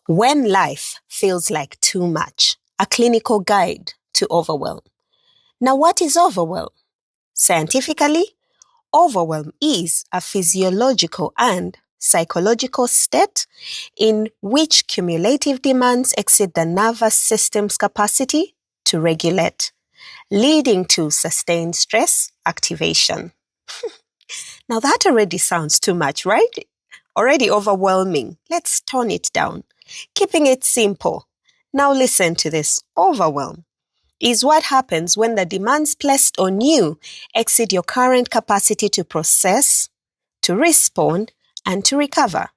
When life feels like too much, a clinical guide to overwhelm. Now, what is overwhelm? Scientifically, overwhelm is a physiological and psychological state in which cumulative demands exceed the nervous system's capacity to regulate, leading to sustained stress activation. Now, that already sounds too much, right? Already overwhelming. Let's tone it down, keeping it simple. Now listen to this. Overwhelm is what happens when the demands placed on you exceed your current capacity to process, to respond, and to recover.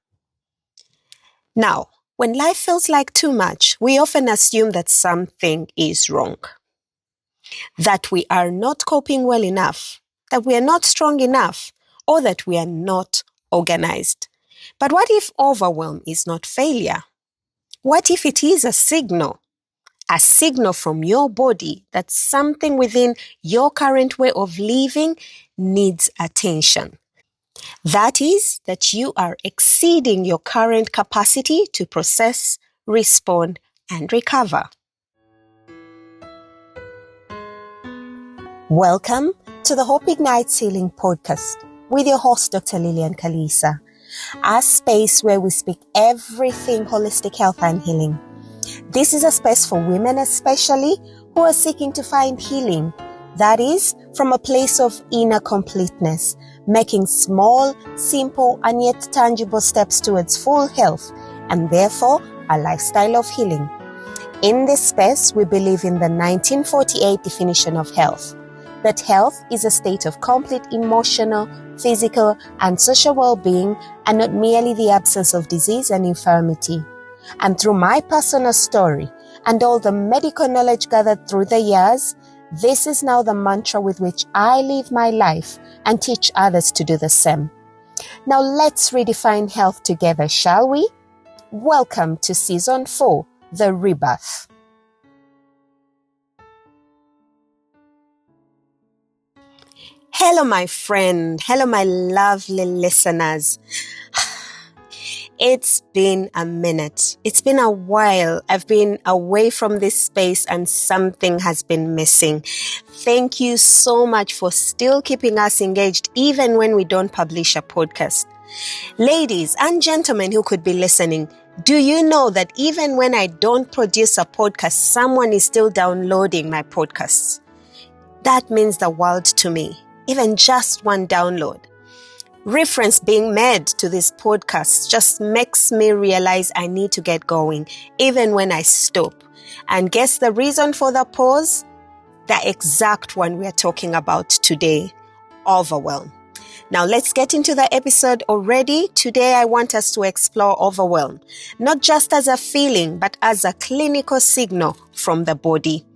Now, when life feels like too much, we often assume that something is wrong, that we are not coping well enough, that we are not strong enough, or that we are not organized. But what if overwhelm is not failure? What if it is a signal from your body that something within your current way of living needs attention? That is, that you are exceeding your current capacity to process, respond, and recover. Welcome to the Hope Ignites Healing podcast with your host, Dr. Lillian Kalisa, a space where we speak everything holistic health and healing. This is a space for women especially who are seeking to find healing, that is, from a place of inner completeness, making small, simple, and yet tangible steps towards full health and therefore a lifestyle of healing. In this space, we believe in the 1948 definition of health, that health is a state of complete emotional, physical, and social well-being, and not merely the absence of disease and infirmity. And through my personal story and all the medical knowledge gathered through the years, this is now the mantra with which I live my life and teach others to do the same. Now let's redefine health together, shall we? Welcome to Season 4, The Rebirth. Hello, my friend. Hello, my lovely listeners. It's been a minute. It's been a while. I've been away from this space and something has been missing. Thank you so much for still keeping us engaged even when we don't publish a podcast. Ladies and gentlemen who could be listening, do you know that even when I don't produce a podcast, someone is still downloading my podcasts? That means the world to me. Even just one download. Reference being made to this podcast just makes me realize I need to get going, even when I stop. And guess the reason for the pause? The exact one we are talking about today, overwhelm. Now let's get into the episode already. Today I want us to explore overwhelm, not just as a feeling, but as a clinical signal from the body.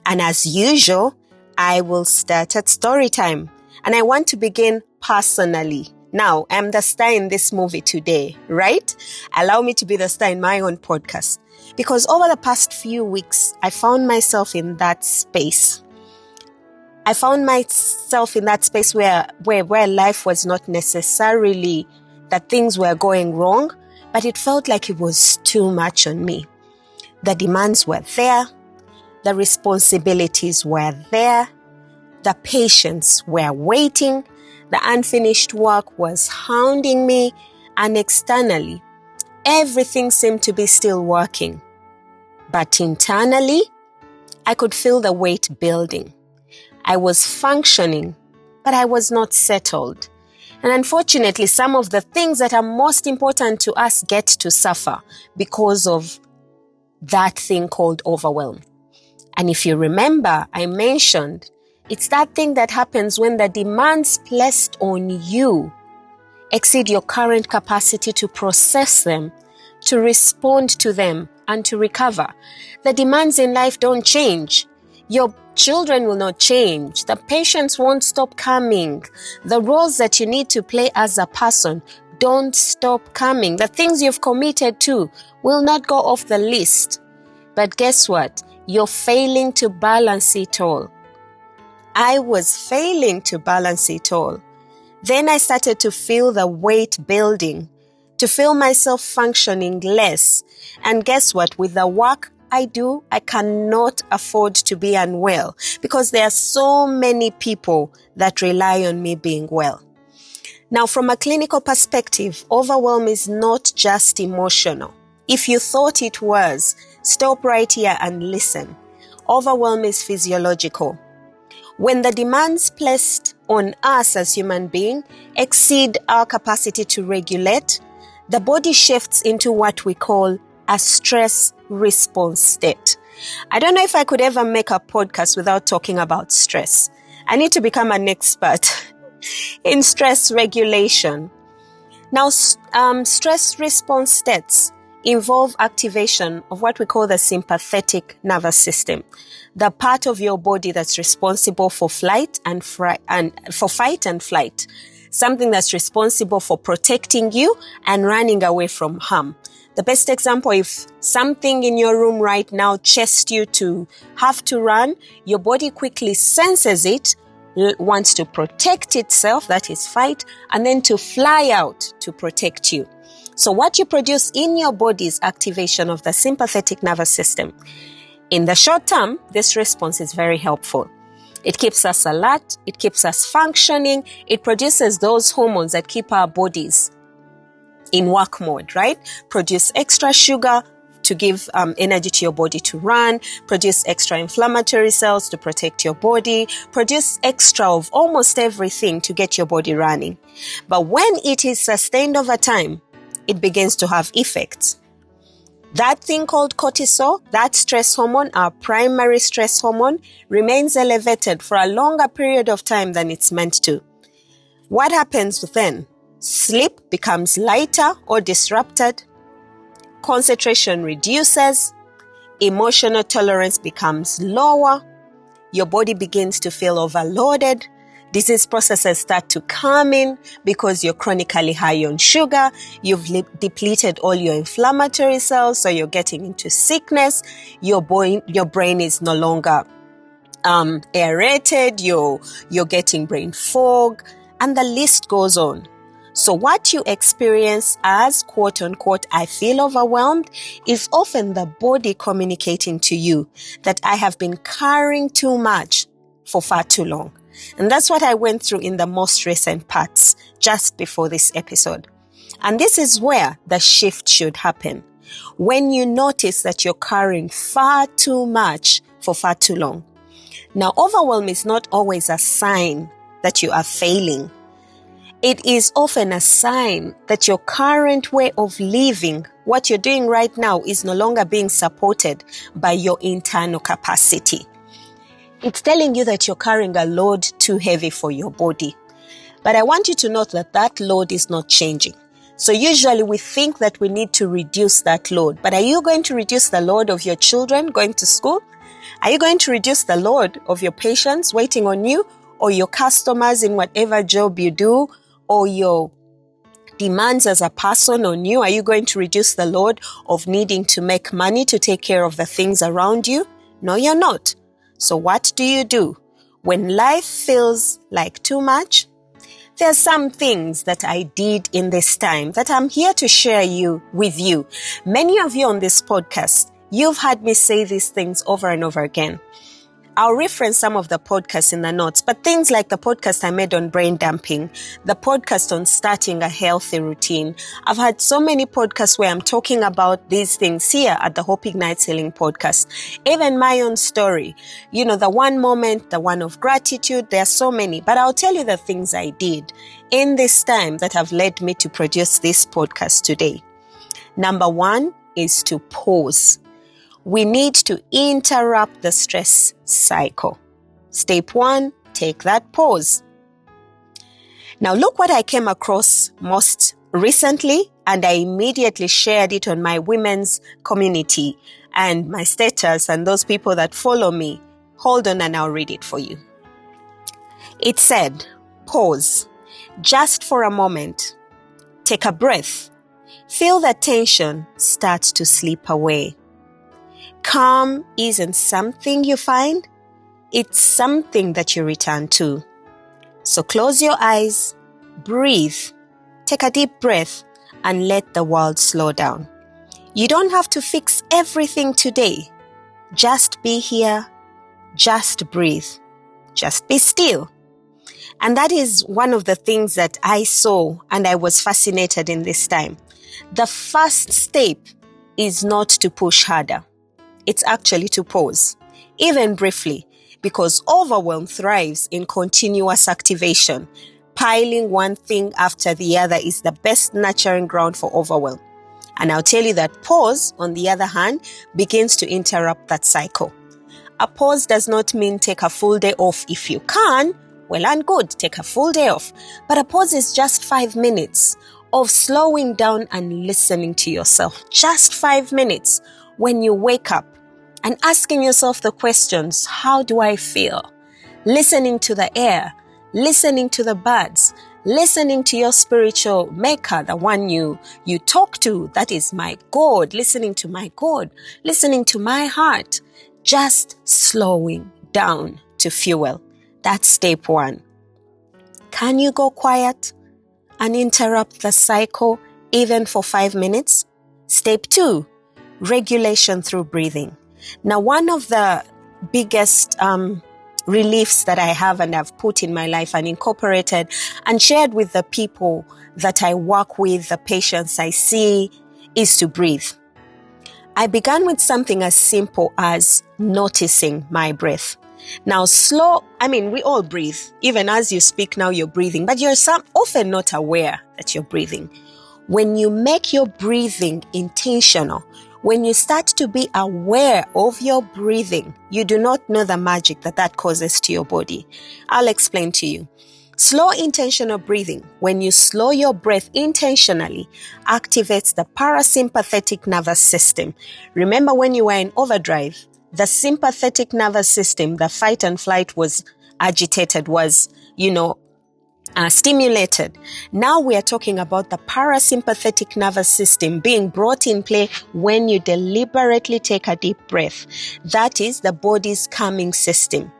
And as usual, I will start at story time. And I want to begin personally. Now, I'm the star in this movie today, right? Allow me to be the star in my own podcast. Because over the past few weeks, I found myself in that space. I found myself in that space where life was not necessarily that things were going wrong, but it felt like it was too much on me. The demands were there. The responsibilities were there. The patients were waiting. The unfinished work was hounding me. And externally, everything seemed to be still working. But internally, I could feel the weight building. I was functioning, but I was not settled. And unfortunately, some of the things that are most important to us get to suffer because of that thing called overwhelm. And if you remember, I mentioned it's that thing that happens when the demands placed on you exceed your current capacity to process them, to respond to them, and to recover. The demands in life don't change. Your children will not change. The patients won't stop coming. The roles that you need to play as a person don't stop coming. The things you've committed to will not go off the list. But guess what? You're failing to balance it all. I was failing to balance it all. Then I started to feel the weight building, to feel myself functioning less. And guess what? With the work I do, I cannot afford to be unwell because there are so many people that rely on me being well. Now, from a clinical perspective, overwhelm is not just emotional. If you thought it was, stop right here and listen. Overwhelm is physiological. When the demands placed on us as human beings exceed our capacity to regulate, the body shifts into what we call a stress response state. I don't know if I could ever make a podcast without talking about stress. I need to become an expert in stress regulation. Now, stress response states involve activation of what we call the sympathetic nervous system, the part of your body that's responsible for fight and flight, something that's responsible for protecting you and running away from harm. The best example, if something in your room right now chased you to have to run, your body quickly senses it, wants to protect itself, that is fight, and then to fly out to protect you. So what you produce in your body is activation of the sympathetic nervous system. In the short term, this response is very helpful. It keeps us alert, it keeps us functioning, it produces those hormones that keep our bodies in work mode, right? Produce extra sugar to give energy to your body to run, produce extra inflammatory cells to protect your body, produce extra of almost everything to get your body running. But when it is sustained over time, it begins to have effects. That thing called cortisol, that stress hormone, our primary stress hormone, remains elevated for a longer period of time than it's meant to. What happens then? Sleep becomes lighter or disrupted, concentration reduces, emotional tolerance becomes lower, your body begins to feel overloaded, disease processes start to come in because you're chronically high on sugar, you've depleted all your inflammatory cells, so you're getting into sickness, your brain is no longer aerated, you're getting brain fog, and the list goes on. So what you experience as quote unquote, I feel overwhelmed, is often the body communicating to you that I have been carrying too much for far too long. And that's what I went through in the most recent parts just before this episode. And this is where the shift should happen. When you notice that you're carrying far too much for far too long. Now, overwhelm is not always a sign that you are failing. It is often a sign that your current way of living, what you're doing right now, is no longer being supported by your internal capacity. It's telling you that you're carrying a load too heavy for your body. But I want you to note that that load is not changing. So usually we think that we need to reduce that load. But are you going to reduce the load of your children going to school? Are you going to reduce the load of your patients waiting on you, or your customers in whatever job you do, or your demands as a person on you? Are you going to reduce the load of needing to make money to take care of the things around you? No, you're not. So what do? When life feels like too much, there are some things that I did in this time that I'm here to share with you. Many of you on this podcast, you've heard me say these things over and over again. I'll reference some of the podcasts in the notes, but things like the podcast I made on brain dumping, the podcast on starting a healthy routine. I've had so many podcasts where I'm talking about these things here at the Hope Ignites Healing podcast. Even my own story, the one moment, the one of gratitude, there are so many, but I'll tell you the things I did in this time that have led me to produce this podcast today. Number one is to pause. We need to interrupt the stress cycle. Step one, take that pause. Now look what I came across most recently, and I immediately shared it on my women's community and my status and those people that follow me. Hold on and I'll read it for you. It said, pause, just for a moment. Take a breath. Feel the tension start to slip away. Calm isn't something you find, it's something that you return to. So close your eyes, breathe, take a deep breath, and let the world slow down. You don't have to fix everything today. Just be here. Just breathe. Just be still. And that is one of the things that I saw and I was fascinated in this time. The first step is not to push harder. It's actually to pause, even briefly, because overwhelm thrives in continuous activation. Piling one thing after the other is the best nurturing ground for overwhelm. And I'll tell you that pause, on the other hand, begins to interrupt that cycle. A pause does not mean take a full day off. If you can, well and good, take a full day off. But a pause is just 5 minutes of slowing down and listening to yourself. Just 5 minutes when you wake up and asking yourself the questions, how do I feel? Listening to the air, listening to the birds, listening to your spiritual maker, the one you talk to, that is my God, listening to my God, listening to my heart, just slowing down to fuel. That's step 1. Can you go quiet and interrupt the cycle even for 5 minutes? Step 2, regulation through breathing. Now, one of the biggest reliefs that I have and I've put in my life and incorporated and shared with the people that I work with, the patients I see, is to breathe. I began with something as simple as noticing my breath. Now, we all breathe. Even as you speak now, you're breathing, but you're often not aware that you're breathing. When you make your breathing intentional, when you start to be aware of your breathing, you do not know the magic that causes to your body. I'll explain to you. Slow intentional breathing, when you slow your breath intentionally, activates the parasympathetic nervous system. Remember when you were in overdrive, the sympathetic nervous system, the fight and flight was agitated, was, stimulated. Now we are talking about the parasympathetic nervous system being brought in play when you deliberately take a deep breath. That is the body's calming system.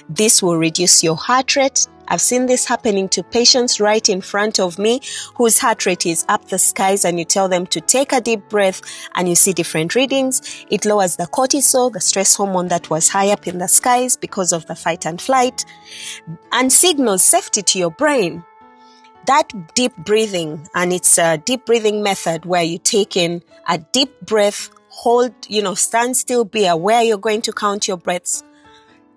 This will reduce your heart rate. I've seen this happening to patients right in front of me whose heart rate is up the skies, and you tell them to take a deep breath and you see different readings. It lowers the cortisol, the stress hormone that was high up in the skies because of the fight and flight, and signals safety to your brain. That deep breathing, and it's a deep breathing method where you take in a deep breath, hold, stand still, be aware you're going to count your breaths.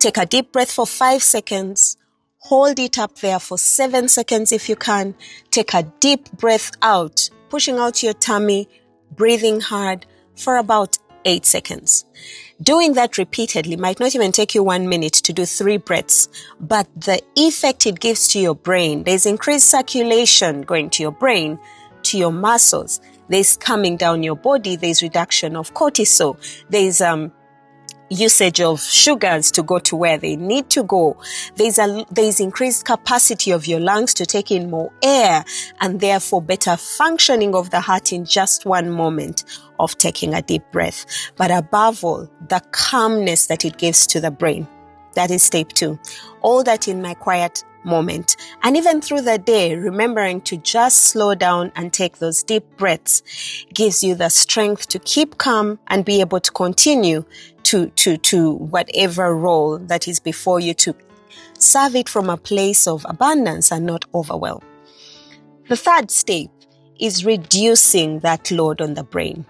Take a deep breath for 5 seconds. Hold it up there for 7 seconds if you can. Take a deep breath out, pushing out your tummy, breathing hard for about 8 seconds. Doing that repeatedly might not even take you 1 minute to do 3 breaths, but the effect it gives to your brain, there's increased circulation going to your brain, to your muscles. There's calming down your body. There's reduction of cortisol. There's usage of sugars to go to where they need to go. There's increased capacity of your lungs to take in more air, and therefore better functioning of the heart in just one moment of taking a deep breath. But above all, the calmness that it gives to the brain. That is step 2. All that in my quiet moment. And even through the day, remembering to just slow down and take those deep breaths gives you the strength to keep calm and be able to continue to whatever role that is before you, to serve it from a place of abundance and not overwhelm. The third step is reducing that load on the brain.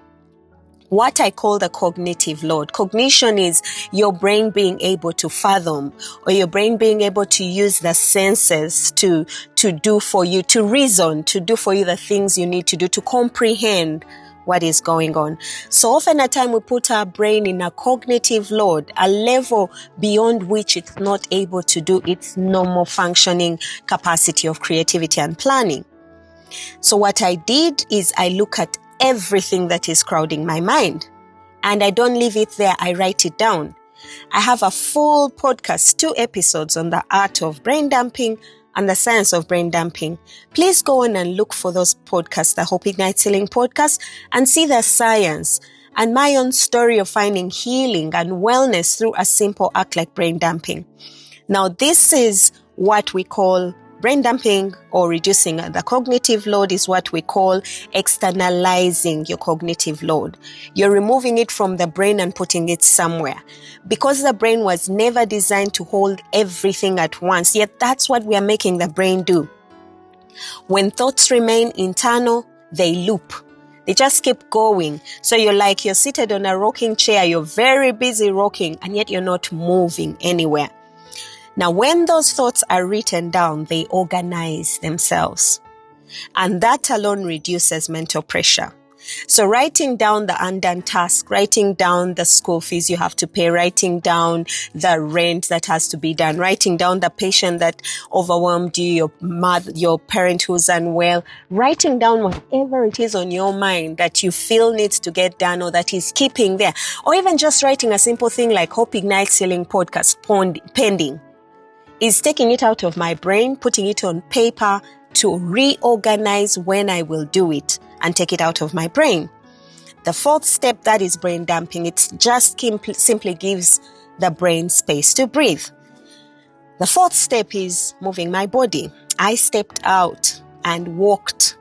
What I call the cognitive load. Cognition is your brain being able to fathom, or your brain being able to use the senses to do for you, to reason, to do for you the things you need to do, to comprehend what is going on. So often at time we put our brain in a cognitive load, a level beyond which it's not able to do its normal functioning capacity of creativity and planning. So what I did is I look at everything that is crowding my mind, and I don't leave it there. I write it down. I have a full podcast, 2 episodes on the art of brain dumping and the science of brain dumping. Please go on and look for those podcasts, the Hope Ignites Healing podcast, and see the science and my own story of finding healing and wellness through a simple act like brain dumping. Now, this is what we call Brain dumping or reducing the cognitive load is what we call externalizing your cognitive load. You're removing it from the brain and putting it somewhere. Because the brain was never designed to hold everything at once, yet that's what we are making the brain do. When thoughts remain internal, they loop. They just keep going. So you're seated on a rocking chair, you're very busy rocking, and yet you're not moving anywhere. Now, when those thoughts are written down, they organize themselves. And that alone reduces mental pressure. So writing down the undone task, writing down the school fees you have to pay, writing down the rent that has to be done, writing down the patient that overwhelmed you, your parent who's unwell, writing down whatever it is on your mind that you feel needs to get done or that is keeping there. Or even just writing a simple thing like Hope Ignites Healing Podcast pending is taking it out of my brain, putting it on paper to reorganize when I will do it and take it out of my brain. The fourth step, that is brain dumping. It just simply gives the brain space to breathe. The fourth step is moving my body. I stepped out and walked.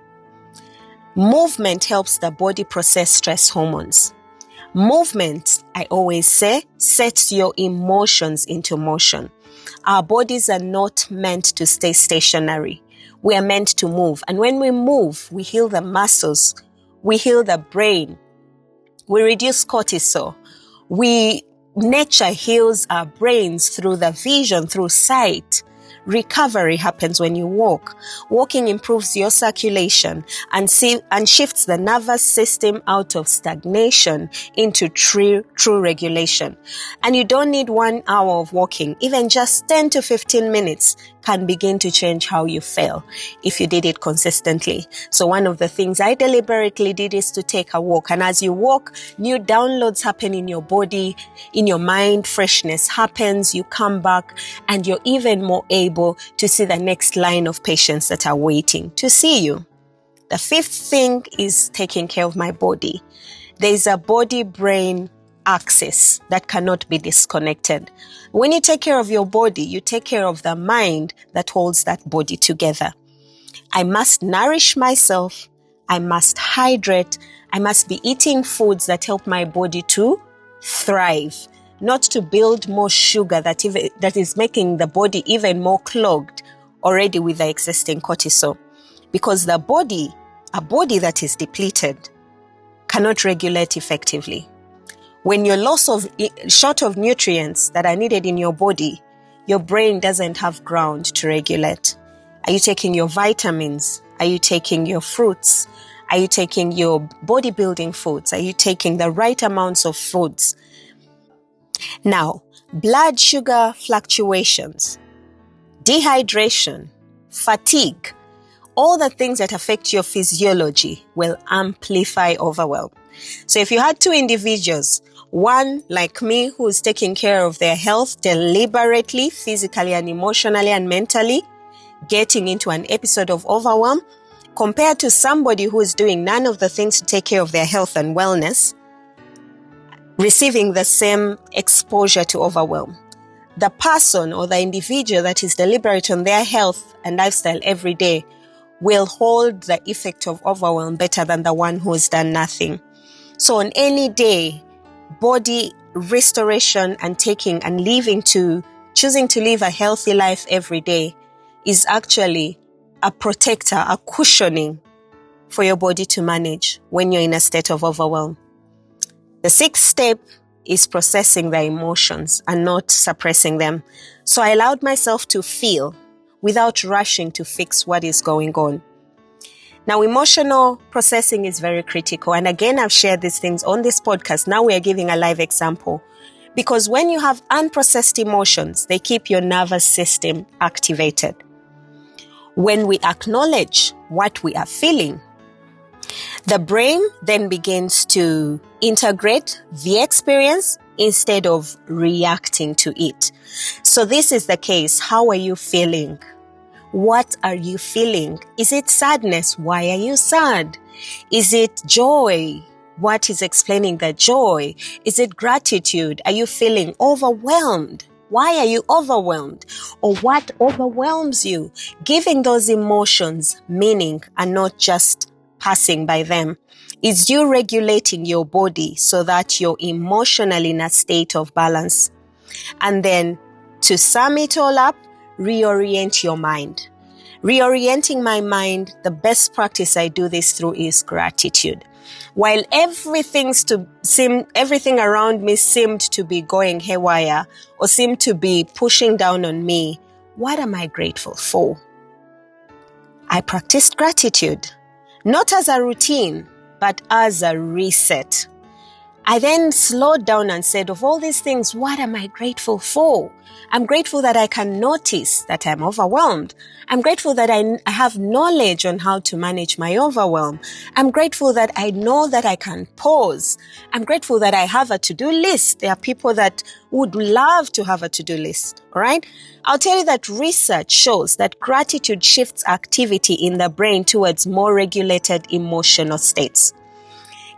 Movement helps the body process stress hormones. Movement, I always say, sets your emotions into motion. Our bodies are not meant to stay stationary. We are meant to move. And when we move, we heal the muscles. We heal the brain. We reduce cortisol. Nature heals our brains through the vision, through sight. Recovery happens when you walk. Walking improves your circulation and shifts the nervous system out of stagnation into true regulation. And you don't need 1 hour of walking. Even just 10 to 15 minutes can begin to change how you feel if you did it consistently. So one of the things I deliberately did is to take a walk. And as you walk, new downloads happen in your body, in your mind, freshness happens, you come back, and you're even more able to see the next line of patients that are waiting to see you. The fifth thing is taking care of my body. There's a body-brain axis that cannot be disconnected. When you take care of your body, you take care of the mind that holds that body together. I must nourish myself. I must hydrate. I must be eating foods that help my body to thrive, not to build more sugar that is making the body even more clogged already with the existing cortisol. Because a body that is depleted cannot regulate effectively. When you're short of nutrients that are needed in your body, your brain doesn't have ground to regulate. Are you taking your vitamins? Are you taking your fruits? Are you taking your bodybuilding foods? Are you taking the right amounts of foods? Now, blood sugar fluctuations, dehydration, fatigue, all the things that affect your physiology will amplify overwhelm. So if you had two individuals, one like me who's taking care of their health deliberately, physically and emotionally and mentally, getting into an episode of overwhelm, compared to somebody who is doing none of the things to take care of their health and wellness, receiving the same exposure to overwhelm. The person or the individual that is deliberate on their health and lifestyle every day will hold the effect of overwhelm better than the one who has done nothing. So on any day, body restoration and choosing to live a healthy life every day is actually a protector, a cushioning for your body to manage when you're in a state of overwhelm. The sixth step is processing the emotions and not suppressing them. So I allowed myself to feel without rushing to fix what is going on. Now, emotional processing is very critical. And again, I've shared these things on this podcast. Now we are giving a live example. Because when you have unprocessed emotions, they keep your nervous system activated. When we acknowledge what we are feeling, the brain then begins to integrate the experience instead of reacting to it. So this is the case. How are you feeling? What are you feeling? Is it sadness? Why are you sad? Is it joy? What is explaining the joy? Is it gratitude? Are you feeling overwhelmed? Why are you overwhelmed? Or what overwhelms you? Giving those emotions meaning and not just passing by them. Is you regulating your body so that you're emotionally in a state of balance? And then to sum it all up, reorient your mind. Reorienting my mind, the best practice I do this through is gratitude. While everything around me seemed to be going haywire or seemed to be pushing down on me, what am I grateful for? I practiced gratitude, not as a routine, but as a reset. I then slowed down and said, of all these things, what am I grateful for? I'm grateful that I can notice that I'm overwhelmed. I'm grateful that I have knowledge on how to manage my overwhelm. I'm grateful that I know that I can pause. I'm grateful that I have a to-do list. There are people that would love to have a to-do list, all right? I'll tell you that research shows that gratitude shifts activity in the brain towards more regulated emotional states.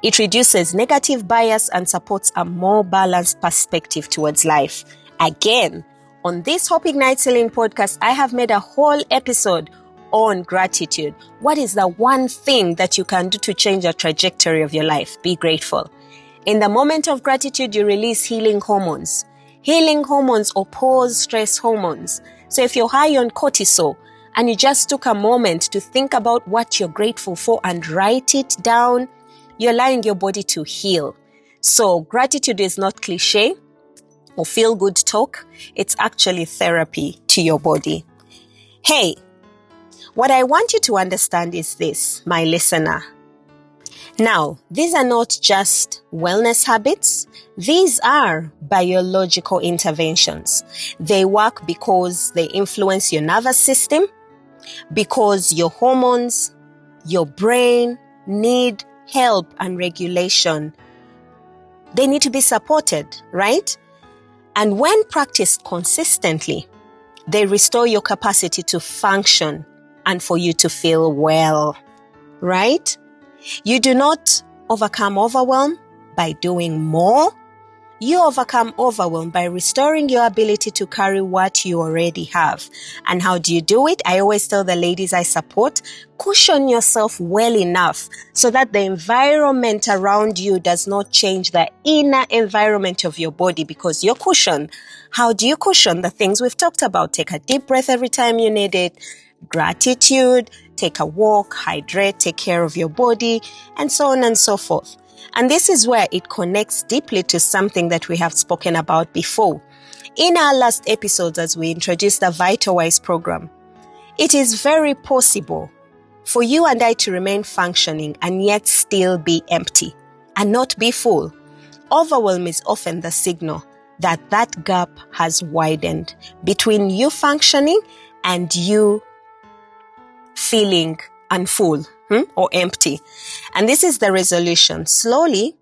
It reduces negative bias and supports a more balanced perspective towards life. Again, on this Hope Ignites Healing podcast, I have made a whole episode on gratitude. What is the one thing that you can do to change the trajectory of your life? Be grateful. In the moment of gratitude, you release healing hormones. Healing hormones oppose stress hormones. So if you're high on cortisol and you just took a moment to think about what you're grateful for and write it down, you're allowing your body to heal. So gratitude is not cliche or feel-good talk. It's actually therapy to your body. Hey, what I want you to understand is this, my listener. Now, these are not just wellness habits. These are biological interventions. They work because they influence your nervous system, because your hormones, your brain need help and regulation. They need to be supported, right? And when practiced consistently, they restore your capacity to function and for you to feel well, right? You do not overcome overwhelm by doing more. You overcome overwhelm by restoring your ability to carry what you already have. And how do you do it? I always tell the ladies I support, cushion yourself well enough so that the environment around you does not change the inner environment of your body because you're cushioned. How do you cushion? The things we've talked about. Take a deep breath every time you need it. Gratitude, take a walk, hydrate, take care of your body, and so on and so forth. And this is where it connects deeply to something that we have spoken about before. In our last episodes, as we introduced the VitalWise program, it is very possible for you and I to remain functioning and yet still be empty and not be full. Overwhelm is often the signal that that gap has widened between you functioning and you feeling unfull or empty. And this is the resolution. Slowly,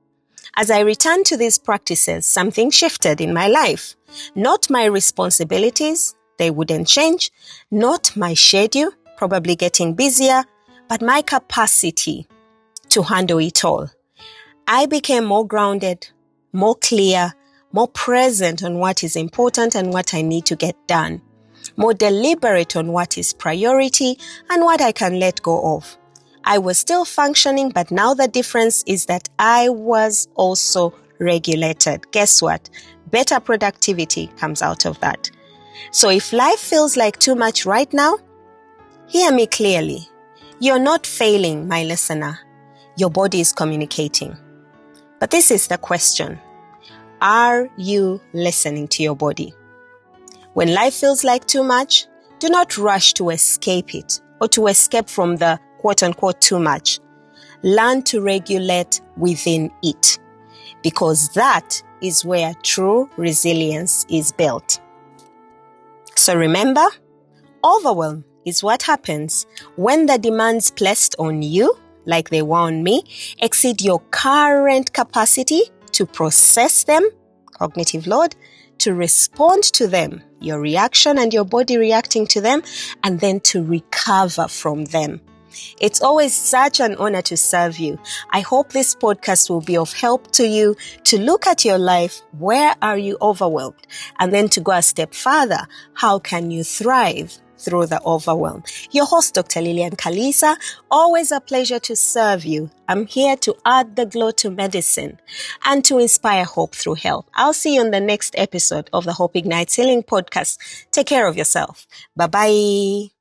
as I returned to these practices, something shifted in my life. Not my responsibilities, they wouldn't change. Not my schedule, probably getting busier, but my capacity to handle it all. I became more grounded, more clear, more present on what is important and what I need to get done. More deliberate on what is priority and what I can let go of. I was still functioning, but now the difference is that I was also regulated. Guess what? Better productivity comes out of that. So if life feels like too much right now, hear me clearly. You're not failing, my listener. Your body is communicating. But this is the question. Are you listening to your body? When life feels like too much, do not rush to escape it or to escape from the quote-unquote too much. Learn to regulate within it because that is where true resilience is built. So remember, overwhelm is what happens when the demands placed on you, like they were on me, exceed your current capacity to process them, cognitive load, to respond to them, your reaction and your body reacting to them, and then to recover from them. It's always such an honor to serve you. I hope this podcast will be of help to you to look at your life. Where are you overwhelmed? And then to go a step further, how can you thrive through the overwhelm? Your host, Dr. Lillian Kalisa, always a pleasure to serve you. I'm here to add the glow to medicine and to inspire hope through health. I'll see you on the next episode of the Hope Ignites Healing podcast. Take care of yourself. Bye-bye.